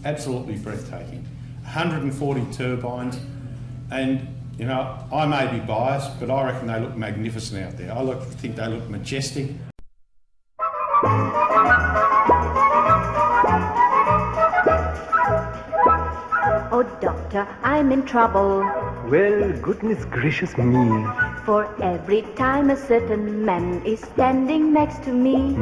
absolutely breathtaking. 140 turbines, and you know, I may be biased, but I reckon they look magnificent out there. I think they look majestic. Oh, doctor, I'm in trouble. Well, goodness gracious me. For every time a certain man is standing next to me,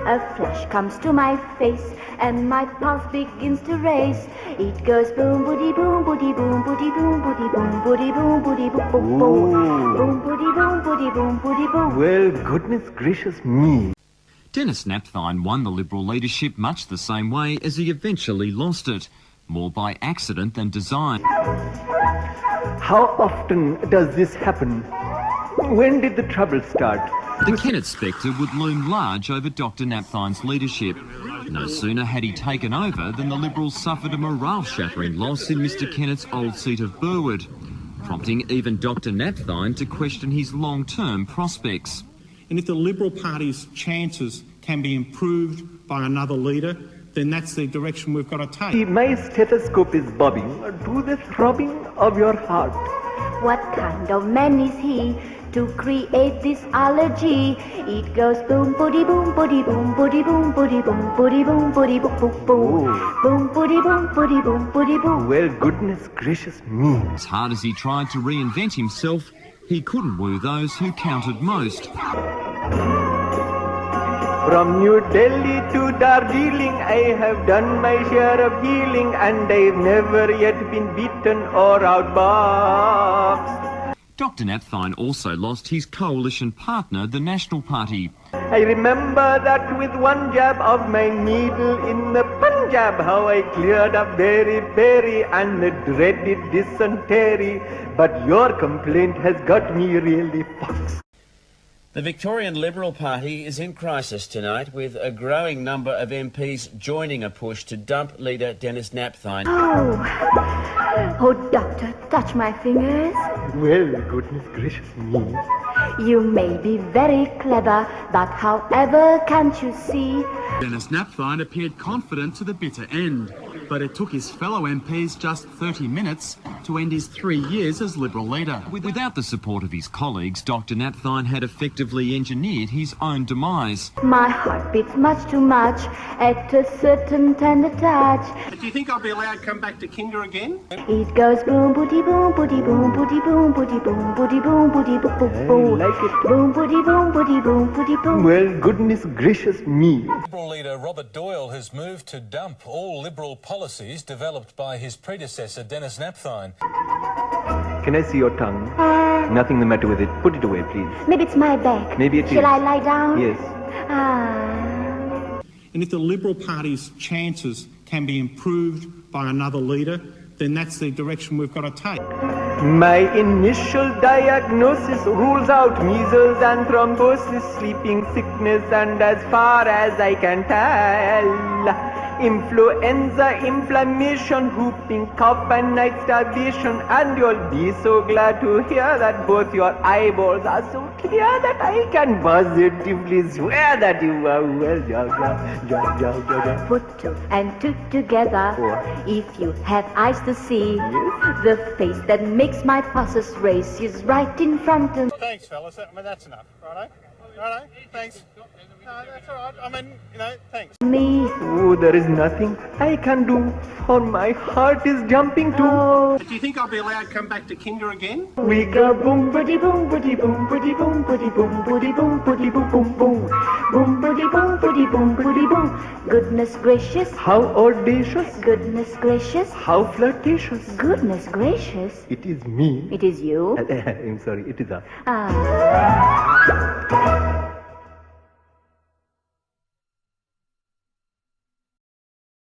a flash comes to my face and my pulse begins to race. It goes boom, boody, boom, boody, boom, boody, boom, boody, boom, boody, boom, boody, boom, boom, boom, boom, boody, boom, boody, boom, boody, boom. Well, goodness gracious me. Dennis Napthine won the Liberal leadership much the same way as he eventually lost it, more by accident than design. How often does this happen? When did the trouble start? The Kennett spectre would loom large over Dr Napthine's leadership. No sooner had he taken over than the Liberals suffered a morale-shattering loss in Mr Kennett's old seat of Burwood, prompting even Dr Napthine to question his long-term prospects. And if the Liberal Party's chances can be improved by another leader, then that's the direction we've got to take. My stethoscope is bobbing to the throbbing of your heart. What kind of man is he to create this allergy? It goes boom, boody, boom, boody, boom, boody, boom, boody, boom, boody, boom, boody, boom, boom, boom, boom, boody, boom, boody, boom, boody, boom. Well, goodness gracious me. As hard as he tried to reinvent himself, he couldn't woo those who counted most. From New Delhi to Darjeeling, I have done my share of healing, and I've never yet been beaten or outboxed. Dr Napthine also lost his coalition partner, the National Party. I remember that with one jab of my needle in the Punjab, how I cleared up berry and the dreaded dysentery. But your complaint has got me really foxed. The Victorian Liberal Party is in crisis tonight, with a growing number of MPs joining a push to dump leader Dennis Napthine. Oh, doctor, touch my fingers. Well, goodness gracious me. You may be very clever, but however can't you see? Dennis Napthine appeared confident to the bitter end, but it took his fellow MPs just 30 minutes to end his 3 years as Liberal leader. Without the support of his colleagues, Dr Napthine had effectively engineered his own demise. My heart beats much too much at a certain tender touch. Do you think I'll be allowed to come back to Kinder again? It goes boom, boody, boom, boody, boom, boody, boom, boody, boom, boody, boom, boody, boom, boom, boom. I like it. Boom, boody, boom, boody, boom, boody, boom. Well, goodness gracious me. Liberal leader Robert Doyle has moved to dump all Liberal policies developed by his predecessor Dennis Napthine. Can I see your tongue? Nothing the matter with it. Put it away, please. Maybe it's my back. Maybe it is. Shall I lie down? Yes. And if the Liberal Party's chances can be improved by another leader, then that's the direction we've got to take. My initial diagnosis rules out measles and thrombosis, sleeping sickness, and as far as I can tell, influenza, inflammation, whooping cough and night starvation. And you'll be so glad to hear that both your eyeballs are so clear that I can positively swear that you are well. Put two and two together. If you have eyes to see, the face that makes my pulses race is right in front of me. Thanks, fellas. That's enough. Righto? Righto? Thanks. No, that's all right. Thanks. Me. Oh, there is nothing I can do, for my heart is jumping too. Oh. Do you think I'll be allowed to come back to Kinder again? We go boom, boody, boom, boody, boom, boody, boom, boody, boom, boody, boom, boody, boom, boom, boom. Boom, boody, boom, boody, boom, boody, boom. Goodness gracious. How audacious. Goodness gracious. How flirtatious. Goodness gracious. It is me. It is you. I'm sorry, it is us. Ah.